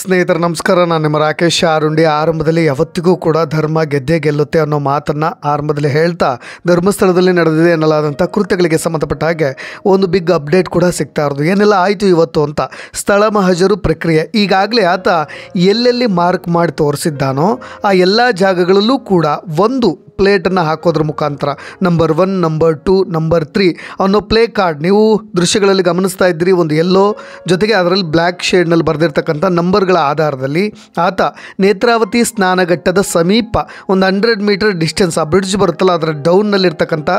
ಸ್ನೇಹಿತರೆ ನಮಸ್ಕಾರ. ನಾನು ನಿಮ್ಮ ರಾಕೇಶ್ ಆರುಂಡಿ. ಆರಂಭದಲ್ಲಿ ಯಾವತ್ತಿಗೂ ಕೂಡ ಧರ್ಮ ಗೆದ್ದೇ ಗೆಲ್ಲುತ್ತೆ ಅನ್ನೋ ಮಾತನ್ನು ಆರಂಭದಲ್ಲಿ ಹೇಳ್ತಾ ಧರ್ಮಸ್ಥಳದಲ್ಲಿ ನಡೆದಿದೆ ಎನ್ನಲಾದಂಥ ಕೃತ್ಯಗಳಿಗೆ ಸಂಬಂಧಪಟ್ಟ ಹಾಗೆ ಒಂದು ಬಿಗ್ ಅಪ್ಡೇಟ್ ಕೂಡ ಸಿಗ್ತಾ ಇರೋದು. ಏನೆಲ್ಲ ಆಯಿತು ಇವತ್ತು ಅಂತ ಸ್ಥಳ ಮಹಜರು ಪ್ರಕ್ರಿಯೆ. ಈಗಾಗಲೇ ಆತ ಎಲ್ಲೆಲ್ಲಿ ಮಾರ್ಕ್ ಮಾಡಿ ತೋರಿಸಿದ್ದಾನೋ ಆ ಎಲ್ಲ ಜಾಗಗಳಲ್ಲೂ ಕೂಡ ಒಂದು ಪ್ಲೇಟನ್ನು ಹಾಕೋದ್ರ ಮುಖಾಂತರ ನಂಬರ್ 1, ನಂಬರ್ 2, ನಂಬರ್ 3 ಅನ್ನೋ ಪ್ಲೇ ಕಾರ್ಡ್ ನೀವು ದೃಶ್ಯಗಳಲ್ಲಿ ಗಮನಿಸ್ತಾ ಇದ್ದೀರಿ. ಒಂದು ಎಲ್ಲೋ ಜೊತೆಗೆ ಅದರಲ್ಲಿ ಬ್ಲ್ಯಾಕ್ ಶೇಡ್ನಲ್ಲಿ ಬರೆದಿರ್ತಕ್ಕಂಥ ನಂಬರ್ಗಳ ಆಧಾರದಲ್ಲಿ ಆತ ನೇತ್ರಾವತಿ ಸ್ನಾನಘಟ್ಟದ ಸಮೀಪ ಒಂದು 100 ಮೀಟರ್ ಡಿಸ್ಟೆನ್ಸ್, ಆ ಬ್ರಿಡ್ಜ್ ಬರುತ್ತಲ್ಲ ಅದರ ಡೌನ್ನಲ್ಲಿರ್ತಕ್ಕಂಥ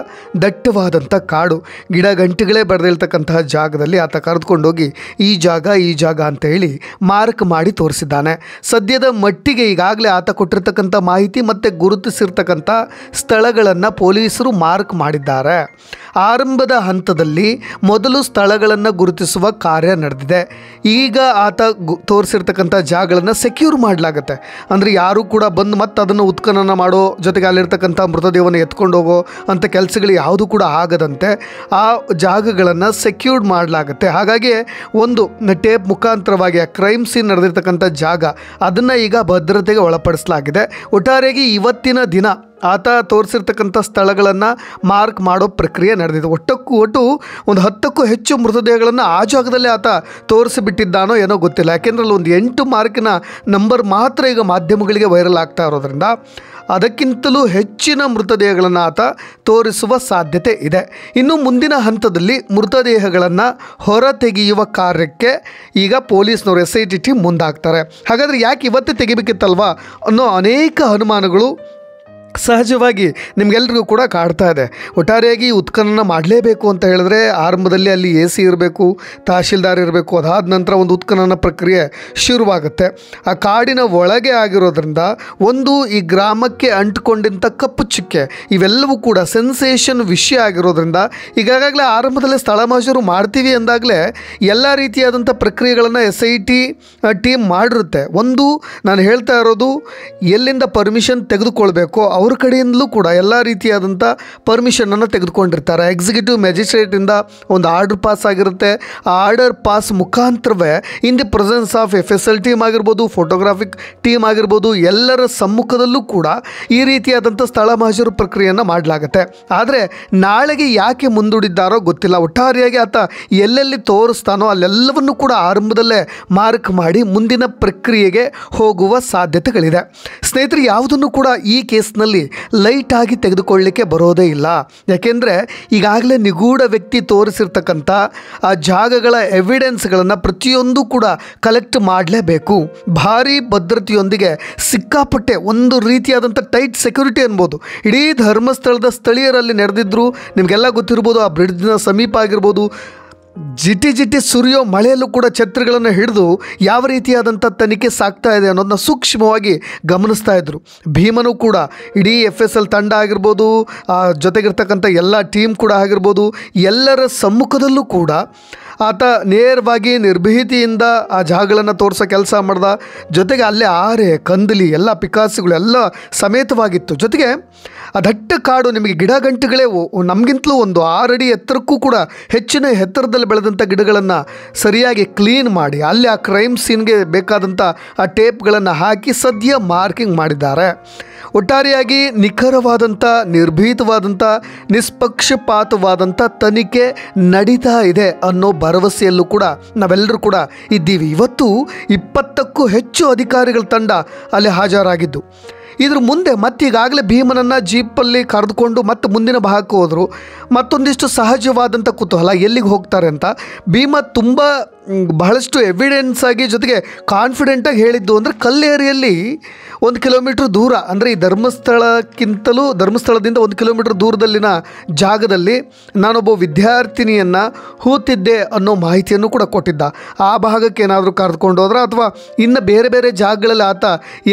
ದಟ್ಟವಾದಂಥ ಕಾಡು, ಗಿಡ ಗಂಟೆಗಳೇ ಬರೆದಿರ್ತಕ್ಕಂತಹ ಜಾಗದಲ್ಲಿ ಆತ ಕರೆದುಕೊಂಡೋಗಿ ಈ ಜಾಗ ಅಂತ ಹೇಳಿ ಮಾರ್ಕ್ ಮಾಡಿ ತೋರಿಸಿದ್ದಾನೆ. ಸದ್ಯದ ಮಟ್ಟಿಗೆ ಈಗಾಗಲೇ ಆತ ಕೊಟ್ಟಿರ್ತಕ್ಕಂಥ ಮಾಹಿತಿ ಮತ್ತು ಗುರುತಿಸಿರ್ತಕ್ಕಂಥ ಸ್ಥಳಗಳನ್ನು ಪೊಲೀಸರು ಮಾರ್ಕ್ ಮಾಡಿದ್ದಾರೆ. ಆರಂಭದ ಹಂತದಲ್ಲಿ ಮೊದಲು ಸ್ಥಳಗಳನ್ನು ಗುರುತಿಸುವ ಕಾರ್ಯ ನಡೆದಿದೆ. ಈಗ ಆತ ತೋರಿಸಿರ್ತಕ್ಕಂಥ ಜಾಗಗಳನ್ನು ಸೆಕ್ಯೂರ್ ಮಾಡಲಾಗುತ್ತೆ. ಅಂದರೆ ಯಾರೂ ಕೂಡ ಬಂದು ಮತ್ತೆ ಅದನ್ನು ಉತ್ಖನನ ಮಾಡೋ ಜೊತೆಗೆ ಅಲ್ಲಿರ್ತಕ್ಕಂಥ ಮೃತದೇಹವನ್ನು ಎತ್ಕೊಂಡು ಹೋಗೋ ಅಂಥ ಕೆಲಸಗಳು ಯಾವುದೂ ಕೂಡ ಆಗದಂತೆ ಆ ಜಾಗಗಳನ್ನು ಸೆಕ್ಯೂರ್ಡ್ ಮಾಡಲಾಗುತ್ತೆ. ಹಾಗಾಗಿ ಒಂದು ಟೇಪ್ ಮುಖಾಂತರವಾಗಿ ಆ ಕ್ರೈಮ್ ಸೀನ್ ನಡೆದಿರ್ತಕ್ಕಂಥ ಜಾಗ ಅದನ್ನು ಈಗ ಭದ್ರತೆಗೆ ಒಳಪಡಿಸಲಾಗಿದೆ. ಒಟ್ಟಾರೆಯಾಗಿ ಇವತ್ತಿನ ದಿನ ಆತ ತೋರಿಸಿರ್ತಕ್ಕಂಥ ಸ್ಥಳಗಳನ್ನು ಮಾರ್ಕ್ ಮಾಡೋ ಪ್ರಕ್ರಿಯೆ ನಡೆದಿದೆ. ಒಟ್ಟು ಒಂದು 10ಕ್ಕೂ ಹೆಚ್ಚು ಮೃತದೇಹಗಳನ್ನು ಆ ಜಾಗದಲ್ಲಿ ಆತ ತೋರಿಸಿಬಿಟ್ಟಿದ್ದಾನೋ ಏನೋ ಗೊತ್ತಿಲ್ಲ. ಯಾಕೆಂದರೆ ಅಲ್ಲಿ ಒಂದು 8 ಮಾರ್ಕಿನ ನಂಬರ್ ಮಾತ್ರ ಈಗ ಮಾಧ್ಯಮಗಳಿಗೆ ವೈರಲ್ ಆಗ್ತಾ ಇರೋದ್ರಿಂದ ಅದಕ್ಕಿಂತಲೂ ಹೆಚ್ಚಿನ ಮೃತದೇಹಗಳನ್ನು ಆತ ತೋರಿಸುವ ಸಾಧ್ಯತೆ ಇದೆ. ಇನ್ನು ಮುಂದಿನ ಹಂತದಲ್ಲಿ ಮೃತದೇಹಗಳನ್ನು ಹೊರ ತೆಗೆಯುವ ಕಾರ್ಯಕ್ಕೆ ಈಗ ಪೊಲೀಸ್ನವರು SIT ಟೀಮ್ ಮುಂದಾಗ್ತಾರೆ. ಹಾಗಾದರೆ ಯಾಕೆ ಇವತ್ತೇ ತೆಗಿಬೇಕಿತ್ತಲ್ವಾ ಅನ್ನೋ ಅನೇಕ ಅನುಮಾನಗಳು ಸಹಜವಾಗಿ ನಿಮಗೆಲ್ರಿಗೂ ಕೂಡ ಕಾಡ್ತಾ ಇದೆ. ಒಟ್ಟಾರೆಯಾಗಿ ಉತ್ಖನನ ಮಾಡಲೇಬೇಕು ಅಂತ ಹೇಳಿದ್ರೆ ಆರಂಭದಲ್ಲಿ ಅಲ್ಲಿ AC ಇರಬೇಕು, ತಹಶೀಲ್ದಾರ್ ಇರಬೇಕು. ಅದಾದ ನಂತರ ಒಂದು ಉತ್ಖನನ ಪ್ರಕ್ರಿಯೆ ಶುರುವಾಗುತ್ತೆ. ಆ ಕಾಡಿನ ಒಳಗೆ ಆಗಿರೋದ್ರಿಂದ ಒಂದು ಈ ಗ್ರಾಮಕ್ಕೆ ಅಂಟಿಕೊಂಡಿಂಥ ಕಪ್ಪು ಚುಕ್ಕೆ ಇವೆಲ್ಲವೂ ಕೂಡ ಸೆನ್ಸೇಷನ್ ವಿಷಯ ಆಗಿರೋದ್ರಿಂದ ಈಗಾಗಲೇ ಆರಂಭದಲ್ಲೇ ಸ್ಥಳ ಮಹಜರು ಮಾಡ್ತೀವಿ ಅಂದಾಗಲೇ ಎಲ್ಲ ರೀತಿಯಾದಂಥ ಪ್ರಕ್ರಿಯೆಗಳನ್ನು SIT ಟೀಮ್ ಮಾಡಿರುತ್ತೆ. ಒಂದು ನಾನು ಹೇಳ್ತಾ ಇರೋದು ಎಲ್ಲಿಂದ ಪರ್ಮಿಷನ್ ತೆಗೆದುಕೊಳ್ಬೇಕು ಅವ್ರ ಕಡೆಯಿಂದಲೂ ಕೂಡ ಎಲ್ಲ ರೀತಿಯಾದಂಥ ಪರ್ಮಿಷನನ್ನು ತೆಗೆದುಕೊಂಡಿರ್ತಾರೆ. ಎಕ್ಸಿಕ್ಯೂಟಿವ್ ಮ್ಯಾಜಿಸ್ಟ್ರೇಟಿಂದ ಒಂದು ಆರ್ಡರ್ ಪಾಸ್ ಆಗಿರುತ್ತೆ. ಆ ಆರ್ಡರ್ ಪಾಸ್ ಮುಖಾಂತರವೇ in the presence of FSL team ಆಗಿರ್ಬೋದು, ಫೋಟೋಗ್ರಾಫಿಕ್ ಟೀಮ್ ಆಗಿರ್ಬೋದು, ಎಲ್ಲರ ಸಮ್ಮುಖದಲ್ಲೂ ಕೂಡ ಈ ರೀತಿಯಾದಂಥ ಸ್ಥಳ ಮಹಜರು ಪ್ರಕ್ರಿಯೆಯನ್ನು ಮಾಡಲಾಗುತ್ತೆ. ಆದರೆ ನಾಳೆಗೆ ಯಾಕೆ ಮುಂದೂಡಿದ್ದಾರೋ ಗೊತ್ತಿಲ್ಲ. ಒಟ್ಟಾರೆಯಾಗಿ ಆತ ಎಲ್ಲೆಲ್ಲಿ ತೋರಿಸ್ತಾನೋ ಅಲ್ಲೆಲ್ಲವನ್ನು ಕೂಡ ಆರಂಭದಲ್ಲೇ ಮಾರ್ಕ್ ಮಾಡಿ ಮುಂದಿನ ಪ್ರಕ್ರಿಯೆಗೆ ಹೋಗುವ ಸಾಧ್ಯತೆಗಳಿದೆ. ಸ್ನೇಹಿತರೆ, ಯಾವುದನ್ನು ಕೂಡ ಈ ಕೇಸ್ನಲ್ಲಿ ಲೈಟಾಗಿ ತೆಗೆದುಕೊಳ್ಳಲಿಕ್ಕೆ ಬರೋದೇ ಇಲ್ಲ. ಯಾಕೆಂದರೆ ಈಗಾಗಲೇ ನಿಗೂಢ ವ್ಯಕ್ತಿ ತೋರಿಸಿರ್ತಕ್ಕಂಥ ಆ ಜಾಗಗಳ ಎವಿಡೆನ್ಸ್ಗಳನ್ನು ಪ್ರತಿಯೊಂದು ಕೂಡ ಕಲೆಕ್ಟ್ ಮಾಡಲೇಬೇಕು. ಭಾರೀ ಭದ್ರತೆಯೊಂದಿಗೆ ಸಿಕ್ಕಾಪಟ್ಟೆ ಒಂದು ರೀತಿಯಾದಂಥ ಟೈಟ್ ಸೆಕ್ಯೂರಿಟಿ ಅನ್ಬೋದು. ಇಡೀ ಧರ್ಮಸ್ಥಳದ ಸ್ಥಳೀಯರಲ್ಲಿ ನಡೆದಿದ್ದರು. ನಿಮಗೆಲ್ಲ ಗೊತ್ತಿರ್ಬೋದು, ಆ ಬ್ರಿಡ್ಜ್ನ ಸಮೀಪ ಆಗಿರ್ಬೋದು, ಜಿಟಿ ಸುರಿಯೋ ಮಳೆಯಲ್ಲೂ ಕೂಡ ಛತ್ರಿಗಳನ್ನು ಹಿಡಿದು ಯಾವ ರೀತಿಯಾದಂಥ ತನಿಖೆ ಸಾಗ್ತಾ ಇದೆ ಅನ್ನೋದನ್ನ ಸೂಕ್ಷ್ಮವಾಗಿ ಗಮನಿಸ್ತಾ ಇದ್ದರು. ಭೀಮನು ಕೂಡ ಇಡೀ FSL ತಂಡ ಆಗಿರ್ಬೋದು, ಜೊತೆಗಿರ್ತಕ್ಕಂಥ ಎಲ್ಲ ಟೀಮ್ ಕೂಡ ಆಗಿರ್ಬೋದು, ಎಲ್ಲರ ಸಮ್ಮುಖದಲ್ಲೂ ಕೂಡ ಆತ ನೇರವಾಗಿ ನಿರ್ಭೀತಿಯಿಂದ ಆ ಜಾಗಗಳನ್ನು ತೋರಿಸೋ ಕೆಲಸ ಮಾಡ್ದ. ಜೊತೆಗೆ ಅಲ್ಲೇ ಆರೆ, ಕಂದಲಿ, ಎಲ್ಲ ಪಿಕಾಸಿಗಳು ಎಲ್ಲ ಸಮೇತವಾಗಿತ್ತು. ಜೊತೆಗೆ ಆ ದಟ್ಟ ಕಾಡು, ನಿಮಗೆ ಗಿಡ ಗಂಟೆಗಳೇ ನಮಗಿಂತಲೂ ಒಂದು 6 ಅಡಿ ಎತ್ತರಕ್ಕೂ ಕೂಡ ಹೆಚ್ಚಿನ ಎತ್ತರದಲ್ಲಿ ಬೆಳೆದಂಥ ಗಿಡಗಳನ್ನು ಸರಿಯಾಗಿ ಕ್ಲೀನ್ ಮಾಡಿ ಅಲ್ಲಿ ಆ ಕ್ರೈಮ್ ಸೀನ್ಗೆ ಬೇಕಾದಂಥ ಆ ಟೇಪ್ಗಳನ್ನು ಹಾಕಿ ಸದ್ಯ ಮಾರ್ಕಿಂಗ್ ಮಾಡಿದ್ದಾರೆ. ಒಟ್ಟಾರೆಯಾಗಿ ನಿಖರವಾದಂಥ, ನಿರ್ಭೀತವಾದಂಥ, ನಿಷ್ಪಕ್ಷಪಾತವಾದಂಥ ತನಿಖೆ ನಡೀತಾ ಇದೆ ಅನ್ನೋ ಭರವಸೆಯಲ್ಲೂ ಕೂಡ ನಾವೆಲ್ಲರೂ ಕೂಡ ಇದ್ದೀವಿ. ಇವತ್ತು 20ಕ್ಕೂ ಹೆಚ್ಚು ಅಧಿಕಾರಿಗಳ ತಂಡ ಅಲ್ಲಿ ಹಾಜರಾಗಿದ್ದು. ಇದ್ರ ಮುಂದೆ ಮತ್ತೀಗಾಗಲೇ ಭೀಮನನ್ನು ಜೀಪಲ್ಲಿ ಕರೆದುಕೊಂಡು ಮತ್ತೆ ಮುಂದಿನ ಭಾಗಕ್ಕೆ ಹೋದರು. ಮತ್ತೊಂದಿಷ್ಟು ಸಹಜವಾದಂಥ ಕುತೂಹಲ ಎಲ್ಲಿಗೆ ಹೋಗ್ತಾರೆ ಅಂತ. ಭೀಮ ತುಂಬ ಬಹಳಷ್ಟು ಎವಿಡೆನ್ಸ್ ಆಗಿ ಜೊತೆಗೆ ಕಾನ್ಫಿಡೆಂಟಾಗಿ ಹೇಳಿದ್ದು ಅಂದರೆ ಕಲ್ಲೇರಿಯಲ್ಲಿ 1 ಕಿಲೋಮೀಟ್ರ್ ದೂರ, ಅಂದರೆ ಈ ಧರ್ಮಸ್ಥಳದಿಂದ 1 ಕಿಲೋಮೀಟ್ರ್ ದೂರದಲ್ಲಿನ ಜಾಗದಲ್ಲಿ ನಾನೊಬ್ಬ ವಿದ್ಯಾರ್ಥಿನಿಯನ್ನು ಹೂತಿದ್ದೆ ಅನ್ನೋ ಮಾಹಿತಿಯನ್ನು ಕೂಡ ಕೊಟ್ಟಿದ್ದ. ಆ ಭಾಗಕ್ಕೆ ಏನಾದರೂ ಕರೆದುಕೊಂಡು ಹೋದ್ರೆ ಅಥವಾ ಇನ್ನು ಬೇರೆ ಬೇರೆ ಜಾಗಗಳಲ್ಲಿ ಆತ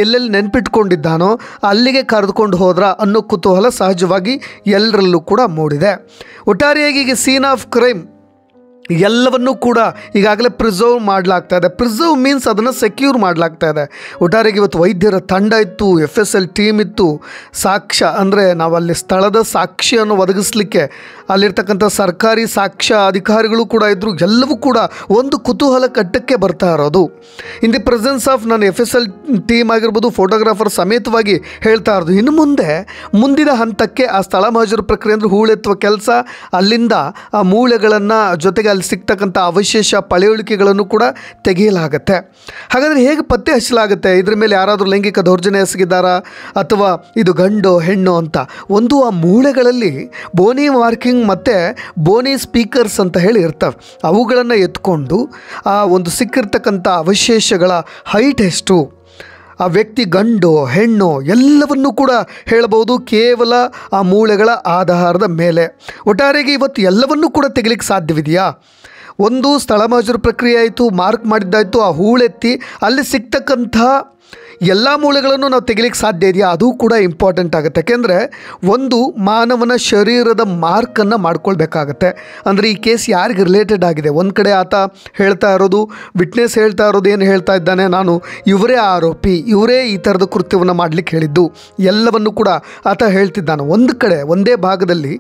ಎಲ್ಲೆಲ್ಲಿ ನೆನಪಿಟ್ಕೊಂಡಿದ್ದಾನೋ ಅಲ್ಲಿಗೆ ಕರೆದುಕೊಂಡು ಹೋದ್ರ ಅನ್ನೋ ಕುತೂಹಲ ಸಹಜವಾಗಿ ಎಲ್ಲರಲ್ಲೂ ಕೂಡ ಮೂಡಿದೆ. ಒಟ್ಟಾರೆಯಾಗಿ ಈಗ ಸೀನ್ ಆಫ್ ಕ್ರೈಮ್ ಎಲ್ಲವನ್ನೂ ಕೂಡ ಈಗಾಗಲೇ ಪ್ರಿಸರ್ವ್ ಮಾಡಲಾಗ್ತಾ ಇದೆ. ಪ್ರಿಸರ್ವ್ ಮೀನ್ಸ್ ಅದನ್ನು ಸೆಕ್ಯೂರ್ ಮಾಡಲಾಗ್ತಾ ಇದೆ. ಒಟ್ಟಾರೆಗೆ ಇವತ್ತು ವೈದ್ಯರ ತಂಡ ಇತ್ತು, FSL ಟೀಮ್ ಇತ್ತು, ಸಾಕ್ಷ್ಯ ಅಂದರೆ ನಾವಲ್ಲಿ ಸ್ಥಳದ ಸಾಕ್ಷಿಯನ್ನು ಒದಗಿಸಲಿಕ್ಕೆ ಅಲ್ಲಿರ್ತಕ್ಕಂಥ ಸರ್ಕಾರಿ ಸಾಕ್ಷ್ಯ ಅಧಿಕಾರಿಗಳು ಕೂಡ ಇದ್ದರು. ಎಲ್ಲವೂ ಕೂಡ ಒಂದು ಕುತೂಹಲ ಕಟ್ಟಕ್ಕೆ ಬರ್ತಾ ಇರೋದು. ಇನ್ ದಿ ಪ್ರೆಸೆನ್ಸ್ ಆಫ್ ನಾನು FSL ಟೀಮ್ ಆಗಿರ್ಬೋದು, ಫೋಟೋಗ್ರಾಫರ್ ಸಮೇತವಾಗಿ ಹೇಳ್ತಾ ಇರೋದು. ಇನ್ನು ಮುಂದಿನ ಹಂತಕ್ಕೆ ಆ ಸ್ಥಳ ಮಹಜರು ಪ್ರಕ್ರಿಯೆ ಅಂದರೆ ಹೂಳೆತ್ತುವ ಕೆಲಸ, ಅಲ್ಲಿಂದ ಆ ಮೂಳೆಗಳನ್ನು ಜೊತೆಗೆ ಅಲ್ಲಿ ಸಿಗ್ತಕ್ಕಂಥ ಅವಶೇಷ ಪಳೆಯುಳಿಕೆಗಳನ್ನು ಕೂಡ ತೆಗೆಯಲಾಗುತ್ತೆ. ಹಾಗಾದರೆ ಹೇಗೆ ಪತ್ತೆ ಹಚ್ಚಲಾಗುತ್ತೆ? ಇದ್ರ ಮೇಲೆ ಯಾರಾದರೂ ಲೈಂಗಿಕ ದೌರ್ಜನ್ಯ ಎಸಗಿದ್ದಾರಾ ಅಥವಾ ಇದು ಗಂಡು ಹೆಣ್ಣು ಅಂತ? ಒಂದು ಆ ಮೂಳೆಗಳಲ್ಲಿ ಬೋನಿ ಮಾರ್ಕಿಂಗ್ ಮತ್ತು ಬೋನಿ ಸ್ಪೀಕರ್ಸ್ ಅಂತ ಹೇಳಿ ಇರ್ತವೆ. ಅವುಗಳನ್ನು ಎತ್ಕೊಂಡು ಆ ಒಂದು ಸಿಕ್ಕಿರ್ತಕ್ಕಂಥ ಅವಶೇಷಗಳ ಹೈಟ್ ಎಷ್ಟು, ಆ ವ್ಯಕ್ತಿ ಗಂಡು ಹೆಣ್ಣು ಎಲ್ಲವನ್ನೂ ಕೂಡ ಹೇಳಬಹುದು ಕೇವಲ ಆ ಮೂಳೆಗಳ ಆಧಾರದ ಮೇಲೆ. ಒಟ್ಟಾರೆಗೆ ಇವತ್ತು ಎಲ್ಲವನ್ನೂ ಕೂಡ ತೆಗಿಲಿಕ್ಕೆ ಸಾಧ್ಯವಿದೆಯಾ? ಒಂದು ಸ್ಥಳ ಮಹಜರು ಪ್ರಕ್ರಿಯೆ ಆಯಿತು, ಮಾರ್ಕ್ ಮಾಡಿದ್ದಾಯಿತು, ಆ ಹೂಳೆತ್ತಿ ಅಲ್ಲಿ ಸಿಗ್ತಕ್ಕಂಥ ಎಲ್ಲ ಮೂಳೆಗಳನ್ನು ನಾವು ತೆಗಿಲಿಕ್ಕೆ ಸಾಧ್ಯ ಇದೆಯಾ? ಅದು ಕೂಡ ಇಂಪಾರ್ಟೆಂಟ್ ಆಗುತ್ತೆ. ಯಾಕೆಂದರೆ ಒಂದು ಮಾನವನ ಶರೀರದ ಮಾರ್ಕನ್ನು ಮಾಡ್ಕೊಳ್ಬೇಕಾಗತ್ತೆ. ಅಂದರೆ ಈ ಕೇಸ್ ಯಾರಿಗೆ ರಿಲೇಟೆಡ್ ಆಗಿದೆ? ಒಂದು ಕಡೆ ಆತ ಹೇಳ್ತಾ ಇರೋದು, ವಿಟ್ನೆಸ್ ಹೇಳ್ತಾ ಇರೋದು ಏನು ಹೇಳ್ತಾ ಇದ್ದಾನೆ, ನಾನು ಇವರೇ ಆರೋಪಿ, ಇವರೇ ಈ ಥರದ ಕೃತ್ಯವನ್ನು ಮಾಡಲಿಕ್ಕೆ ಹೇಳಿದ್ದು ಎಲ್ಲವನ್ನು ಕೂಡ ಆತ ಹೇಳ್ತಿದ್ದಾನೆ. ಒಂದು ಕಡೆ ಒಂದೇ ಭಾಗದಲ್ಲಿ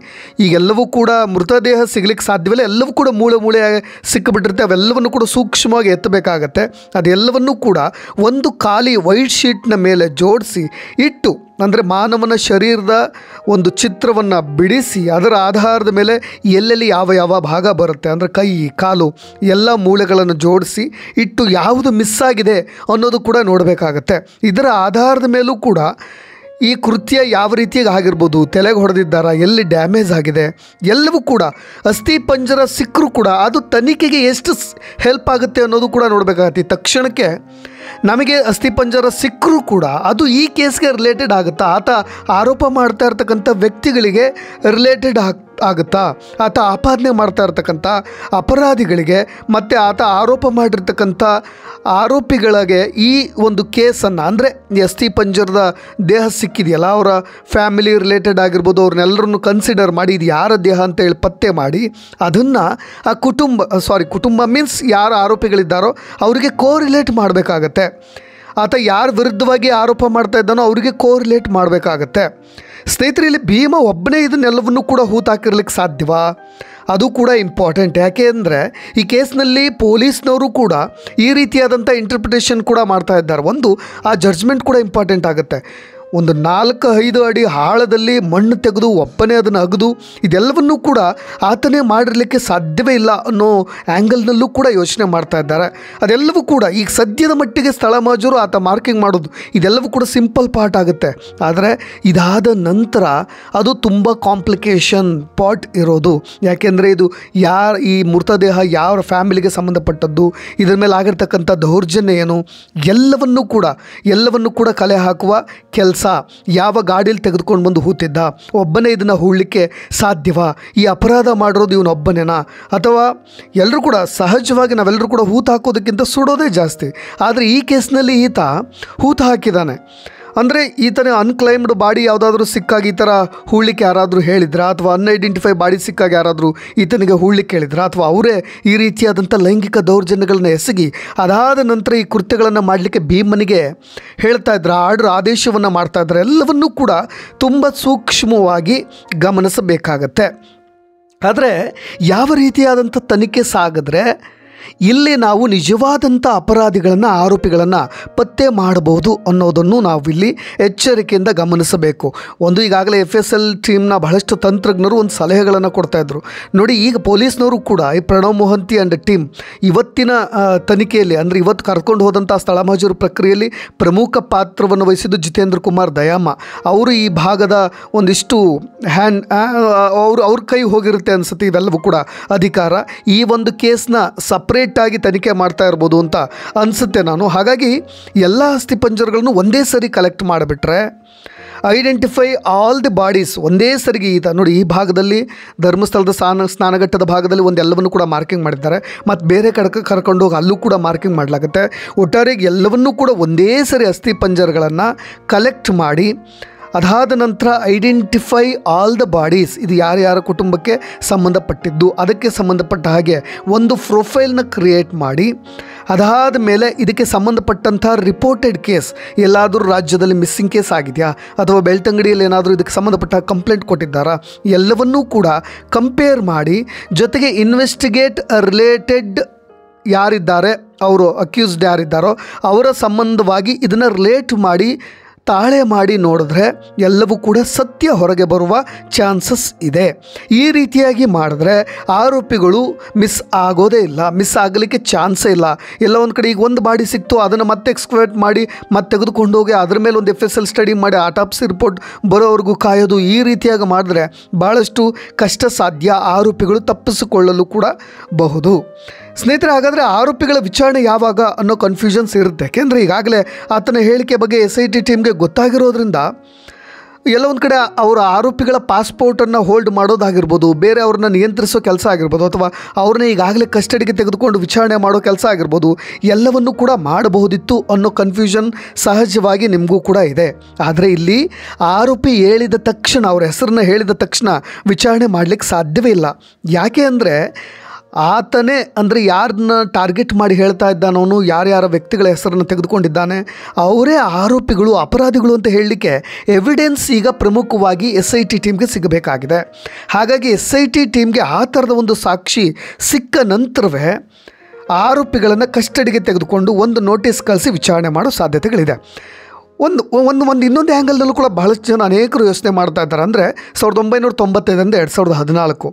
ಈಗೆಲ್ಲವೂ ಕೂಡ ಮೃತದೇಹ ಸಿಗಲಿಕ್ಕೆ ಸಾಧ್ಯವಿಲ್ಲ, ಎಲ್ಲವೂ ಕೂಡ ಮೂಳೆ ಸಿಕ್ಕಿಬಿಟ್ಟಿರುತ್ತೆ. ಅವೆಲ್ಲವನ್ನು ಕೂಡ ಸೂಕ್ಷ್ಮವಾಗಿ ಎತ್ತಬೇಕಾಗತ್ತೆ. ಅದೆಲ್ಲವನ್ನೂ ಕೂಡ ಒಂದು ಖಾಲಿ ವೈಟ್ ಶೀಟ್ನ ಮೇಲೆ ಜೋಡಿಸಿ ಇಟ್ಟು, ಅಂದರೆ ಮಾನವನ ಶರೀರದ ಒಂದು ಚಿತ್ರವನ್ನು ಬಿಡಿಸಿ ಅದರ ಆಧಾರದ ಮೇಲೆ ಎಲ್ಲೆಲ್ಲಿ ಯಾವ ಭಾಗ ಬರುತ್ತೆ, ಅಂದರೆ ಕೈ ಕಾಲು ಎಲ್ಲ ಮೂಳೆಗಳನ್ನು ಜೋಡಿಸಿ ಇಟ್ಟು ಯಾವುದು ಮಿಸ್ ಆಗಿದೆ ಅನ್ನೋದು ಕೂಡ ನೋಡಬೇಕಾಗತ್ತೆ. ಇದರ ಆಧಾರದ ಮೇಲೂ ಕೂಡ ಈ ಕೃತ್ಯ ಯಾವ ರೀತಿಯಾಗಿ ಆಗಿರ್ಬೋದು, ತಲೆಗೆ ಹೊಡೆದಿದ್ದಾರಾ, ಎಲ್ಲಿ ಡ್ಯಾಮೇಜ್ ಆಗಿದೆ, ಎಲ್ಲವೂ ಕೂಡ ಅಸ್ಥಿ ಪಂಜರ ಸಿಕ್ಕರೂ ಕೂಡ ಅದು ತನಿಖೆಗೆ ಎಷ್ಟು ಹೆಲ್ಪ್ ಆಗುತ್ತೆ ಅನ್ನೋದು ಕೂಡ ನೋಡಬೇಕಾಗತ್ತೆ. ತಕ್ಷಣಕ್ಕೆ ನಮಗೆ ಅಸ್ಥಿ ಪಂಜರ ಸಿಕ್ಕರೂ ಕೂಡ ಅದು ಈ ಕೇಸ್ಗೆ ರಿಲೇಟೆಡ್ ಆಗುತ್ತಾ, ಆತ ಆರೋಪ ಮಾಡ್ತಾ ಇರ್ತಕ್ಕಂಥ ವ್ಯಕ್ತಿಗಳಿಗೆ ರಿಲೇಟೆಡ್ ಆಗುತ್ತಾ, ಆತ ಆಪಾದನೆ ಮಾಡ್ತಾ ಇರ್ತಕ್ಕಂಥ ಅಪರಾಧಿಗಳಿಗೆ ಮತ್ತು ಆತ ಆರೋಪ ಮಾಡಿರ್ತಕ್ಕಂಥ ಆರೋಪಿಗಳಿಗೆ ಈ ಒಂದು ಕೇಸನ್ನು, ಅಂದರೆ ಈ ಅಸ್ಥಿ ಪಂಜರದ ದೇಹ ಸಿಕ್ಕಿದೆಯಲ್ಲ, ಅವರ ಫ್ಯಾಮಿಲಿ ರಿಲೇಟೆಡ್ ಆಗಿರ್ಬೋದು, ಅವ್ರನ್ನೆಲ್ಲರನ್ನು ಕನ್ಸಿಡರ್ ಮಾಡಿ ಇದು ಯಾರ ದೇಹ ಅಂತ ಹೇಳಿ ಪತ್ತೆ ಮಾಡಿ ಅದನ್ನು ಆ ಕುಟುಂಬ ಮೀನ್ಸ್ ಯಾರು ಆರೋಪಿಗಳಿದ್ದಾರೋ ಅವರಿಗೆ ಕೋರಿಲೇಟ್ ಮಾಡಬೇಕಾಗತ್ತೆ. ಆತ ಯಾರ ವಿರುದ್ಧವಾಗಿ ಆರೋಪ ಮಾಡ್ತಾ ಇದ್ದಾನೋ ಅವರಿಗೆ ಕೋರಿಲೇಟ್ ಮಾಡಬೇಕಾಗತ್ತೆ. ಸ್ನೇಹಿತರೆ, ಇಲ್ಲಿ ಭೀಮ ಒಬ್ಬನೇ ಇದನ್ನೆಲ್ಲವನ್ನೂ ಕೂಡ ಹೂತಾಕಿರ್ಲಿಕ್ಕೆ ಸಾಧ್ಯವಾ? ಅದು ಕೂಡ ಇಂಪಾರ್ಟೆಂಟ್. ಯಾಕೆ ಅಂದರೆ ಈ ಕೇಸ್ನಲ್ಲಿ ಪೊಲೀಸ್ನವರು ಕೂಡ ಈ ರೀತಿಯಾದಂಥ ಇಂಟರ್ಪ್ರಿಟೇಷನ್ ಕೂಡ ಮಾಡ್ತಾ ಇದ್ದಾರೆ. ಒಂದು ಆ ಜಡ್ಜ್ಮೆಂಟ್ ಕೂಡ ಇಂಪಾರ್ಟೆಂಟ್ ಆಗುತ್ತೆ. ಒಂದು 4-5 ಅಡಿ ಆಳದಲ್ಲಿ ಮಣ್ಣು ತೆಗೆದು ಒಬ್ಬನೇ ಅದನ್ನು ಅಗೆದು ಇದೆಲ್ಲವನ್ನೂ ಕೂಡ ಆತನೇ ಮಾಡಿರಲಿಕ್ಕೆ ಸಾಧ್ಯವೇ ಇಲ್ಲ ಅನ್ನೋ ಆ್ಯಂಗಲ್ನಲ್ಲೂ ಕೂಡ ಯೋಚನೆ ಮಾಡ್ತಾ ಇದ್ದಾರೆ. ಅದೆಲ್ಲವೂ ಕೂಡ ಈಗ ಸದ್ಯದ ಮಟ್ಟಿಗೆ ಸ್ಥಳ ಮಹಜರು ಆತ ಮಾರ್ಕಿಂಗ್ ಮಾಡೋದು ಇದೆಲ್ಲವೂ ಕೂಡ ಸಿಂಪಲ್ ಪಾರ್ಟ್ ಆಗುತ್ತೆ. ಆದರೆ ಇದಾದ ನಂತರ ಅದು ತುಂಬ ಕಾಂಪ್ಲಿಕೇಶನ್ ಪಾರ್ಟ್ ಇರೋದು. ಯಾಕೆಂದರೆ ಇದು ಈ ಮೃತದೇಹ ಯಾವ ಫ್ಯಾಮಿಲಿಗೆ ಸಂಬಂಧಪಟ್ಟದ್ದು, ಇದರ ಮೇಲೆ ಆಗಿರ್ತಕ್ಕಂಥ ದೌರ್ಜನ್ಯ ಏನು, ಎಲ್ಲವನ್ನೂ ಕೂಡ ಕಲೆ ಹಾಕುವ ಕೆಲಸ. ಯಾವ ಗಾಡಿಯಲ್ಲಿ ತೆಗೆದುಕೊಂಡು ಬಂದು ಹೂತಿದ್ದ, ಒಬ್ಬನೇ ಇದನ್ನು ಹೂಳಲಿಕ್ಕೆ ಸಾಧ್ಯವಾ? ಈ ಅಪರಾಧ ಮಾಡಿರೋದು ಇವನೊಬ್ಬನೇನಾ? ಅಥವಾ ಎಲ್ಲರೂ ಕೂಡ ಸಹಜವಾಗಿ ನಾವೆಲ್ಲರೂ ಕೂಡ ಹೂತು ಹಾಕೋದಕ್ಕಿಂತ ಸುಡೋದೇ ಜಾಸ್ತಿ. ಆದರೆ ಈ ಕೇಸ್ನಲ್ಲಿ ಈತ ಹೂತು ಹಾಕಿದ್ದಾನೆ. ಅಂದರೆ ಈತನ ಅನ್ಕ್ಲೈಮ್ಡ್ ಬಾಡಿ ಯಾವುದಾದ್ರೂ ಸಿಕ್ಕಾಗಿ ಈ ಥರ ಹೂಳ್ಲಿಕ್ಕೆ ಯಾರಾದರೂ ಹೇಳಿದ್ರಾ, ಅಥವಾ ಅನ್ಐಡೆಂಟಿಫೈ ಬಾಡಿ ಸಿಕ್ಕಾಗಿ ಯಾರಾದರೂ ಈತನಿಗೆ ಹೂಳ್ಲಿಕ್ಕೆ ಹೇಳಿದ್ರಾ, ಅಥವಾ ಅವರೇ ಈ ರೀತಿಯಾದಂಥ ಲೈಂಗಿಕ ದೌರ್ಜನ್ಯಗಳನ್ನ ಎಸಗಿ ಅದಾದ ನಂತರ ಈ ಕೃತ್ಯಗಳನ್ನು ಮಾಡಲಿಕ್ಕೆ ಭೀಮನಿಗೆ ಹೇಳ್ತಾ ಇದ್ರ ಆದೇಶವನ್ನು ಮಾಡ್ತಾ ಇದ್ದಾರೆ. ಎಲ್ಲವನ್ನೂ ಕೂಡ ತುಂಬ ಸೂಕ್ಷ್ಮವಾಗಿ ಗಮನಿಸಬೇಕಾಗತ್ತೆ. ಆದರೆ ಯಾವ ರೀತಿಯಾದಂಥ ತನಿಖೆ ಸಾಗಿದ್ರೆ ಇಲ್ಲಿ ನಾವು ನಿಜವಾದಂಥ ಅಪರಾಧಿಗಳನ್ನು, ಆರೋಪಿಗಳನ್ನು ಪತ್ತೆ ಮಾಡಬಹುದು ಅನ್ನೋದನ್ನು ನಾವು ಇಲ್ಲಿ ಎಚ್ಚರಿಕೆಯಿಂದ ಗಮನಿಸಬೇಕು. ಒಂದು ಈಗಾಗಲೇ FSL ಟೀಮ್ನ ಬಹಳಷ್ಟು ತಂತ್ರಜ್ಞರು ಒಂದು ಸಲಹೆಗಳನ್ನು ಕೊಡ್ತಾಯಿದ್ರು. ನೋಡಿ, ಈಗ ಪೊಲೀಸ್ನವರು ಕೂಡ ಈ ಪ್ರಣವ್ ಮೊಹಂತಿ ಆ್ಯಂಡ್ ಟೀಮ್ ಇವತ್ತಿನ ತನಿಖೆಯಲ್ಲಿ, ಅಂದರೆ ಇವತ್ತು ಕರ್ಕೊಂಡು ಹೋದಂಥ ಸ್ಥಳ ಮಹಜರು ಪ್ರಕ್ರಿಯೆಯಲ್ಲಿ ಪ್ರಮುಖ ಪಾತ್ರವನ್ನು ವಹಿಸಿದ್ದು ಜಿತೇಂದ್ರ ಕುಮಾರ್ ದಯಾಮ ಅವರು. ಈ ಭಾಗದ ಒಂದಿಷ್ಟು ಅವ್ರ ಕೈ ಹೋಗಿರುತ್ತೆ ಅನಿಸುತ್ತೆ ಇವೆಲ್ಲವೂ ಕೂಡ ಅಧಿಕಾರ. ಈ ಒಂದು ಕೇಸ್ನ ಸಪ್ರೇಟಾಗಿ ತನಿಖೆ ಮಾಡ್ತಾ ಇರ್ಬೋದು ಅಂತ ಅನಿಸುತ್ತೆ ನಾನು. ಹಾಗಾಗಿ ಎಲ್ಲ ಅಸ್ಥಿಪಂಜರಗಳನ್ನು ಒಂದೇ ಸರಿ ಕಲೆಕ್ಟ್ ಮಾಡಿಬಿಟ್ರೆ, ಐಡೆಂಟಿಫೈ ಆಲ್ ದಿ ಬಾಡೀಸ್ ಒಂದೇ ಸರಿಗೆ ಈತ ನೋಡಿ, ಈ ಭಾಗದಲ್ಲಿ ಧರ್ಮಸ್ಥಳದ ಸ್ನಾನಘಟ್ಟದ ಭಾಗದಲ್ಲಿ ಒಂದೆಲ್ಲವನ್ನು ಕೂಡ ಮಾರ್ಕಿಂಗ್ ಮಾಡಿದ್ದಾರೆ, ಮತ್ತು ಬೇರೆ ಕಡೆ ಕರ್ಕೊಂಡು ಹೋಗಿ ಅಲ್ಲೂ ಕೂಡ ಮಾರ್ಕಿಂಗ್ ಮಾಡಲಾಗುತ್ತೆ. ಒಟ್ಟಾರೆಯಾಗಿ ಎಲ್ಲವನ್ನೂ ಕೂಡ ಒಂದೇ ಸರಿ ಅಸ್ಥಿಪಂಜರಗಳನ್ನು ಕಲೆಕ್ಟ್ ಮಾಡಿ ಅದಾದ ನಂತರ ಐಡೆಂಟಿಫೈ ಆಲ್ ದ ಬಾಡೀಸ್, ಇದು ಯಾರ್ಯಾರ ಕುಟುಂಬಕ್ಕೆ ಸಂಬಂಧಪಟ್ಟಿದ್ದು ಅದಕ್ಕೆ ಸಂಬಂಧಪಟ್ಟ ಹಾಗೆ ಒಂದು ಪ್ರೊಫೈಲ್ನ ಕ್ರಿಯೇಟ್ ಮಾಡಿ, ಅದಾದ ಮೇಲೆ ಇದಕ್ಕೆ ಸಂಬಂಧಪಟ್ಟಂಥ ರಿಪೋರ್ಟೆಡ್ ಕೇಸ್, ಎಲ್ಲಾದರೂ ರಾಜ್ಯದಲ್ಲಿ ಮಿಸ್ಸಿಂಗ್ ಕೇಸ್ ಆಗಿದೆಯಾ ಅಥವಾ ಬೆಳ್ತಂಗಡಿಯಲ್ಲಿ ಏನಾದರೂ ಇದಕ್ಕೆ ಸಂಬಂಧಪಟ್ಟ ಕಂಪ್ಲೇಂಟ್ ಕೊಟ್ಟಿದ್ದಾರಾ, ಎಲ್ಲವನ್ನೂ ಕೂಡ ಕಂಪೇರ್ ಮಾಡಿ, ಜೊತೆಗೆ ಇನ್ವೆಸ್ಟಿಗೇಟ್ ರಿಲೇಟೆಡ್ ಯಾರಿದ್ದಾರೆ, ಅವರು ಅಕ್ಯೂಸ್ಡ್ ಯಾರಿದ್ದಾರೋ ಅವರ ಸಂಬಂಧವಾಗಿ ಇದನ್ನು ರಿಲೇಟ್ ಮಾಡಿ ತಾಳೆ ಮಾಡಿ ನೋಡಿದ್ರೆ ಎಲ್ಲವೂ ಕೂಡ ಸತ್ಯ ಹೊರಗೆ ಬರುವ ಚಾನ್ಸಸ್ ಇದೆ. ಈ ರೀತಿಯಾಗಿ ಮಾಡಿದ್ರೆ ಆರೋಪಿಗಳು ಮಿಸ್ ಆಗೋದೇ ಇಲ್ಲ, ಮಿಸ್ ಆಗಲಿಕ್ಕೆ ಚಾನ್ಸೇ ಇಲ್ಲ. ಎಲ್ಲ ಒಂದು ಕಡೆ ಈಗ ಒಂದು ಬಾಡಿ ಸಿಕ್ತು, ಅದನ್ನು ಮತ್ತೆ ಎಕ್ಸ್ಕ್ವೇಟ್ ಮಾಡಿ ಮತ್ತೆ ತೆಗೆದುಕೊಂಡು ಹೋಗಿ ಅದ್ರ ಮೇಲೆ ಒಂದು FSL ಸ್ಟಡಿ ಮಾಡಿ ಆಟಾಪ್ಸಿ ರಿಪೋರ್ಟ್ ಬರೋವರೆಗೂ ಕಾಯೋದು, ಈ ರೀತಿಯಾಗಿ ಮಾಡಿದ್ರೆ ಭಾಳಷ್ಟು ಕಷ್ಟ ಸಾಧ್ಯ, ಆರೋಪಿಗಳು ತಪ್ಪಿಸಿಕೊಳ್ಳಲು ಕೂಡ ಬಹುದು. ಸ್ನೇಹಿತರೆ, ಹಾಗಾದರೆ ಆರೋಪಿಗಳ ವಿಚಾರಣೆ ಯಾವಾಗ ಅನ್ನೋ ಕನ್ಫ್ಯೂಷನ್ಸ್ ಇರುತ್ತೆ. ಯಾಕೆಂದರೆ ಈಗಾಗಲೇ ಆತನ ಹೇಳಿಕೆ ಬಗ್ಗೆ SIT ಟೀಮ್ಗೆ ಗೊತ್ತಾಗಿರೋದ್ರಿಂದ ಎಲ್ಲ ಒಂದು ಕಡೆ ಅವರ ಆರೋಪಿಗಳ ಪಾಸ್ಪೋರ್ಟನ್ನು ಹೋಲ್ಡ್ ಮಾಡೋದಾಗಿರ್ಬೋದು, ಬೇರೆ ಅವ್ರನ್ನ ನಿಯಂತ್ರಿಸೋ ಕೆಲಸ ಆಗಿರ್ಬೋದು, ಅಥವಾ ಅವ್ರನ್ನ ಈಗಾಗಲೇ ಕಸ್ಟಡಿಗೆ ತೆಗೆದುಕೊಂಡು ವಿಚಾರಣೆ ಮಾಡೋ ಕೆಲಸ ಆಗಿರ್ಬೋದು, ಎಲ್ಲವನ್ನೂ ಕೂಡ ಮಾಡಬಹುದಿತ್ತು ಅನ್ನೋ ಕನ್ಫ್ಯೂಷನ್ ಸಹಜವಾಗಿ ನಿಮಗೂ ಕೂಡ ಇದೆ. ಆದರೆ ಇಲ್ಲಿ ಆರೋಪಿ ಹೇಳಿದ ತಕ್ಷಣ, ಅವರ ಹೆಸರನ್ನ ಹೇಳಿದ ತಕ್ಷಣ ವಿಚಾರಣೆ ಮಾಡಲಿಕ್ಕೆ ಸಾಧ್ಯವೇ ಇಲ್ಲ. ಯಾಕೆ ಅಂದರೆ ಆತನೇ ಅಂದರೆ ಯಾರನ್ನ ಟಾರ್ಗೆಟ್ ಮಾಡಿ ಹೇಳ್ತಾ ಇದ್ದಾನವನು, ಯಾರ್ಯಾರ ವ್ಯಕ್ತಿಗಳ ಹೆಸರನ್ನು ತೆಗೆದುಕೊಂಡಿದ್ದಾನೆ ಅವರೇ ಆರೋಪಿಗಳು, ಅಪರಾಧಿಗಳು ಅಂತ ಹೇಳಲಿಕ್ಕೆ ಎವಿಡೆನ್ಸ್ ಈಗ ಪ್ರಮುಖವಾಗಿ SIT ಟೀಮ್ಗೆ ಸಿಗಬೇಕಾಗಿದೆ. ಹಾಗಾಗಿ SIT ಟೀಮ್ಗೆ ಆ ಥರದ ಒಂದು ಸಾಕ್ಷಿ ಸಿಕ್ಕ ನಂತರವೇ ಆರೋಪಿಗಳನ್ನು ಕಸ್ಟಡಿಗೆ ತೆಗೆದುಕೊಂಡು ಒಂದು ನೋಟಿಸ್ ಕಳಿಸಿ ವಿಚಾರಣೆ ಮಾಡೋ ಸಾಧ್ಯತೆಗಳಿದೆ. ಇನ್ನೊಂದು ಆ್ಯಂಗಲ್ನಲ್ಲೂ ಕೂಡ ಬಹಳಷ್ಟು ಜನ ಅನೇಕರು ಯೋಚನೆ ಮಾಡ್ತಾ ಇದ್ದಾರೆ. ಅಂದರೆ 1995 2014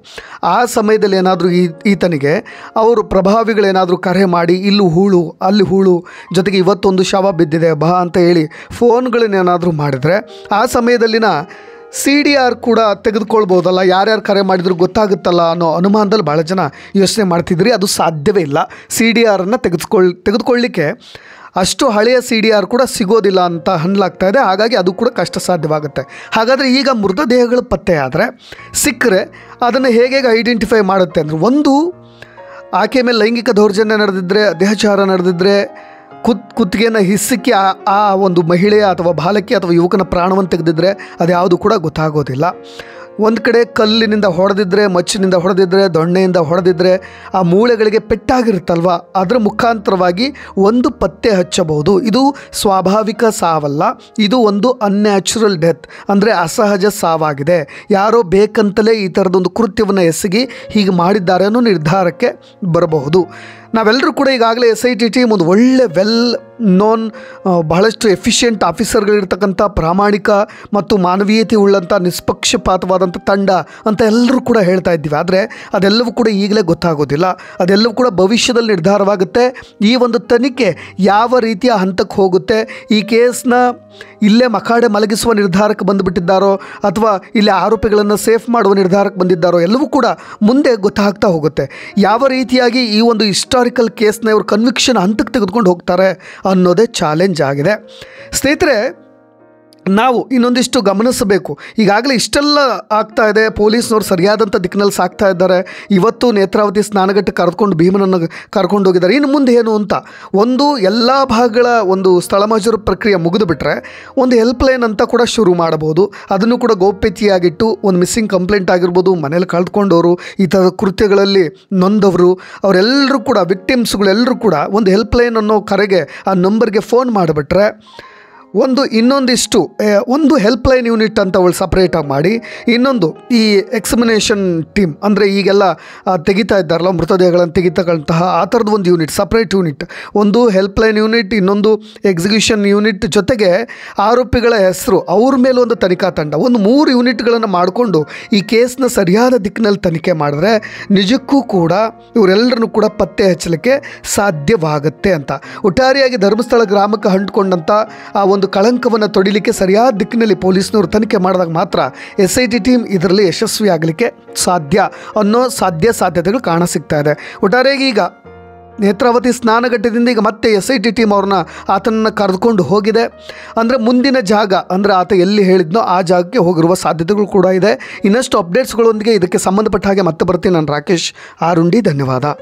ಆ ಸಮಯದಲ್ಲಿ ಏನಾದರೂ ಈತನಿಗೆ ಅವರು ಪ್ರಭಾವಿಗಳೇನಾದರೂ ಕರೆ ಮಾಡಿ ಇಲ್ಲಿ ಹೂಳು ಅಲ್ಲಿ ಹೂಳು, ಜೊತೆಗೆ ಇವತ್ತೊಂದು ಶವ ಬಿದ್ದಿದೆ ಬಾ ಅಂತ ಹೇಳಿ ಫೋನ್ಗಳನ್ನೇನಾದರೂ ಮಾಡಿದರೆ ಆ ಸಮಯದಲ್ಲಿನ CDR ಕೂಡ ತೆಗೆದುಕೊಳ್ಬೋದಲ್ಲ, ಯಾರ್ಯಾರು ಕರೆ ಮಾಡಿದ್ರು ಗೊತ್ತಾಗುತ್ತಲ್ಲ ಅನ್ನೋ ಅನುಮಾನದಲ್ಲಿ ಭಾಳ ಜನ ಯೋಚನೆ ಮಾಡ್ತಿದ್ರಿ. ಅದು ಸಾಧ್ಯವೇ ಇಲ್ಲ. CDRನ್ನು ತೆಗೆದುಕೊಳ್ಳಿಕ್ಕೆ ಅಷ್ಟು ಹಳೆಯ CDR ಕೂಡ ಸಿಗೋದಿಲ್ಲ ಅಂತ ಅನ್ನಲಾಗ್ತಾ ಇದೆ. ಹಾಗಾಗಿ ಅದು ಕೂಡ ಕಷ್ಟ ಸಾಧ್ಯವಾಗುತ್ತೆ. ಹಾಗಾದರೆ ಈಗ ಮೃತದೇಹಗಳು ಪತ್ತೆ ಆದರೆ ಸಿಕ್ಕರೆ ಅದನ್ನು ಹೇಗೆ ಐಡೆಂಟಿಫೈ ಮಾಡುತ್ತೆ ಅಂದರೆ, ಒಂದು ಆಕೆ ಮೇಲೆ ಲೈಂಗಿಕ ದೌರ್ಜನ್ಯ ನಡೆದಿದ್ದರೆ, ದೇಹಚಾರ ನಡೆದಿದ್ದರೆ, ಕುತ್ತಿಗೆಯನ್ನು ಹಿಸ್ಸಿಕ್ಕಿ ಆ ಒಂದು ಮಹಿಳೆಯ ಅಥವಾ ಬಾಲಕಿ ಅಥವಾ ಯುವಕನ ಪ್ರಾಣವನ್ನು ತೆಗೆದಿದ್ದರೆ ಅದ್ಯಾವುದು ಕೂಡ ಗೊತ್ತಾಗೋದಿಲ್ಲ. ಒಂದು ಕಡೆ ಕಲ್ಲಿನಿಂದ ಹೊಡೆದಿದ್ದರೆ, ಮಚ್ಚಿನಿಂದ ಹೊಡೆದಿದ್ದರೆ, ದೊಣ್ಣೆಯಿಂದ ಹೊಡೆದಿದ್ದರೆ, ಆ ಮೂಳೆಗಳಿಗೆ ಪೆಟ್ಟಾಗಿರುತ್ತಲ್ವ, ಅದರ ಮುಖಾಂತರವಾಗಿ ಒಂದು ಪತ್ತೆ ಹಚ್ಚಬಹುದು. ಇದು ಸ್ವಾಭಾವಿಕ ಸಾವಲ್ಲ, ಇದು ಒಂದು ಅನ್ಯಾಚುರಲ್ ಡೆತ್, ಅಂದರೆ ಅಸಹಜ ಸಾವಾಗಿದೆ. ಯಾರೋ ಬೇಕಂತಲೇ ಈ ಥರದೊಂದು ಕೃತ್ಯವನ್ನು ಎಸಗಿ ಹೀಗೆ ಮಾಡಿದ್ದಾರೆ ಅನ್ನೋ ನಿರ್ಧಾರಕ್ಕೆ ಬರಬಹುದು. ನಾವೆಲ್ಲರೂ ಕೂಡ ಈಗಾಗಲೇ SIT ಟೀಮ್ ಒಂದು ಒಳ್ಳೆ ವೆಲ್ ನೋನ್ ಬಹಳಷ್ಟು ಎಫಿಷಿಯೆಂಟ್ ಆಫೀಸರ್ಗಳಿರ್ತಕ್ಕಂಥ ಪ್ರಾಮಾಣಿಕ ಮತ್ತು ಮಾನವೀಯತೆ ಉಳ್ಳಂಥ ನಿಷ್ಪಕ್ಷಪಾತವಾದಂಥ ತಂಡ ಅಂತ ಎಲ್ಲರೂ ಕೂಡ ಹೇಳ್ತಾ ಇದ್ದೀವಿ. ಆದರೆ ಅದೆಲ್ಲವೂ ಕೂಡ ಈಗಲೇ ಗೊತ್ತಾಗೋದಿಲ್ಲ. ಅದೆಲ್ಲವೂ ಕೂಡ ಭವಿಷ್ಯದಲ್ಲಿ ನಿರ್ಧಾರವಾಗುತ್ತೆ. ಈ ಒಂದು ತನಿಖೆ ಯಾವ ರೀತಿಯ ಹಂತಕ್ಕೆ ಹೋಗುತ್ತೆ, ಈ ಕೇಸ್ನ ಇಲ್ಲೇ ಮಕಾಡೆ ಮಲಗಿಸುವ ನಿರ್ಧಾರಕ್ಕೆ ಬಂದುಬಿಟ್ಟಿದ್ದಾರೋ ಅಥವಾ ಇಲ್ಲಿ ಆರೋಪಿಗಳನ್ನು ಸೇಫ್ ಮಾಡುವ ನಿರ್ಧಾರಕ್ಕೆ ಬಂದಿದ್ದಾರೋ ಎಲ್ಲವೂ ಕೂಡ ಮುಂದೆ ಗೊತ್ತಾಗ್ತಾ ಹೋಗುತ್ತೆ. ಯಾವ ರೀತಿಯಾಗಿ ಈ ಒಂದು ಹಿಸ್ಟಾರಿಕಲ್ ಕೇಸ್ನ ಇವರು ಕನ್ವಿಕ್ಷನ್ ಹಂತಕ್ಕೆ ತೆಗೆದುಕೊಂಡು ಹೋಗ್ತಾರೆ ಅನ್ನೋದೇ ಚಾಲೆಂಜ್ ಆಗಿದೆ. ಸ್ನೇಹಿತರೆ, ನಾವು ಇನ್ನೊಂದಿಷ್ಟು ಗಮನಿಸಬೇಕು. ಈಗಾಗಲೇ ಇಷ್ಟೆಲ್ಲ ಆಗ್ತಾ ಇದೆ, ಪೊಲೀಸ್ನವ್ರು ಸರಿಯಾದಂಥ ದಿಕ್ಕಿನಲ್ಲಿ ಸಾಕ್ತಾ ಇದ್ದಾರೆ. ಇವತ್ತು ನೇತ್ರಾವತಿ ಸ್ನಾನಘಟ್ಟ ಕರೆದುಕೊಂಡು ಭೀಮನನ್ನು ಕರ್ಕೊಂಡು ಹೋಗಿದ್ದಾರೆ. ಇನ್ನು ಮುಂದೆ ಏನು ಅಂತ ಒಂದು ಎಲ್ಲ ಭಾಗಗಳ ಒಂದು ಸ್ಥಳ ಮಹಜರು ಪ್ರಕ್ರಿಯೆ ಮುಗಿದು ಬಿಟ್ಟರೆ ಒಂದು ಹೆಲ್ಪ್ಲೈನ್ ಅಂತ ಕೂಡ ಶುರು ಮಾಡಬಹುದು. ಅದನ್ನು ಕೂಡ ಗೌಪ್ಯತೆಯಾಗಿಟ್ಟು ಒಂದು ಮಿಸ್ಸಿಂಗ್ ಕಂಪ್ಲೇಂಟ್ ಆಗಿರ್ಬೋದು, ಮನೇಲಿ ಕಳೆದುಕೊಂಡವರು, ಈ ಥರದ ಕೃತ್ಯಗಳಲ್ಲಿ ನೊಂದವರು, ಅವರೆಲ್ಲರೂ ಕೂಡ ವಿಕ್ಟಿಮ್ಸ್ಗಳೆಲ್ಲರೂ ಕೂಡ ಒಂದು ಹೆಲ್ಪ್ಲೈನ್ ಅನ್ನೋ ಕರೆಗೆ ಆ ನಂಬರ್ಗೆ ಫೋನ್ ಮಾಡಿಬಿಟ್ರೆ ಒಂದು ಹೆಲ್ಪ್ಲೈನ್ ಯೂನಿಟ್ ಅಂತ ಅವಳು ಸಪ್ರೇಟಾಗಿ ಮಾಡಿ, ಇನ್ನೊಂದು ಈ ಎಕ್ಸಾಮಿನೇಷನ್ ಟೀಮ್ ಅಂದರೆ ಈಗೆಲ್ಲ ತೆಗಿತಾ ಇದ್ದಾರಲ್ಲ ಮೃತದೇಹಗಳನ್ನು ತೆಗಿತಕ್ಕಂತಹ ಆ ಥರದ್ದು ಒಂದು ಯೂನಿಟ್, ಸಪ್ರೇಟ್ ಯೂನಿಟ್, ಒಂದು ಹೆಲ್ಪ್ಲೈನ್ ಯೂನಿಟ್, ಇನ್ನೊಂದು ಎಕ್ಸಿಕ್ಯೂಷನ್ ಯೂನಿಟ್, ಜೊತೆಗೆ ಆರೋಪಿಗಳ ಹೆಸರು, ಅವ್ರ ಮೇಲೆ ಒಂದು ತನಿಖಾ ತಂಡ, ಒಂದು 3 ಯೂನಿಟ್ಗಳನ್ನು ಮಾಡಿಕೊಂಡು ಈ ಕೇಸ್ನ ಸರಿಯಾದ ದಿಕ್ಕಿನಲ್ಲಿ ತನಿಖೆ ಮಾಡಿದ್ರೆ ನಿಜಕ್ಕೂ ಕೂಡ ಇವರೆಲ್ಲರನ್ನು ಕೂಡ ಪತ್ತೆ ಹಚ್ಚಲಿಕ್ಕೆ ಸಾಧ್ಯವಾಗುತ್ತೆ ಅಂತ. ಒಟ್ಟಾರೆಯಾಗಿ ಧರ್ಮಸ್ಥಳ ಗ್ರಾಮಕ್ಕೆ ಅಂಟಿಕೊಂಡಂಥ ಆ ಒಂದು ಕಳಂಕವನ್ನು ತೊಡಿಲಿಕ್ಕೆ ಸರಿಯಾದ ದಿಕ್ಕಿನಲ್ಲಿ ಪೊಲೀಸ್ನವರು ತನಿಖೆ ಮಾಡಿದಾಗ ಮಾತ್ರ SIT ಟೀಮ್ ಇದರಲ್ಲಿ ಯಶಸ್ವಿ ಆಗಲಿಕ್ಕೆ ಸಾಧ್ಯ ಅನ್ನೋ ಸಾಧ್ಯತೆಗಳು ಕಾಣಸಿಗ್ತಾ ಇದೆ. ಒಟ್ಟಾರೆಯಾಗಿ ಈಗ ನೇತ್ರಾವತಿ ಸ್ನಾನಘಟ್ಟದಿಂದ ಈಗ ಮತ್ತೆ SIT ಟೀಮ್ ಆತನನ್ನು ಕರೆದುಕೊಂಡು ಹೋಗಿದೆ. ಅಂದರೆ ಮುಂದಿನ ಜಾಗ ಅಂದರೆ ಆತ ಎಲ್ಲಿ ಹೇಳಿದ್ನೋ ಆ ಜಾಗಕ್ಕೆ ಹೋಗಿರುವ ಸಾಧ್ಯತೆಗಳು ಕೂಡ ಇದೆ. ಇನ್ನಷ್ಟು ಅಪ್ಡೇಟ್ಸ್ಗಳೊಂದಿಗೆ ಇದಕ್ಕೆ ಸಂಬಂಧಪಟ್ಟ ಹಾಗೆ ಮತ್ತೆ ಬರ್ತೀನಿ. ನಾನು ರಾಕೇಶ್ ಆರುಂಡಿ. ಧನ್ಯವಾದ.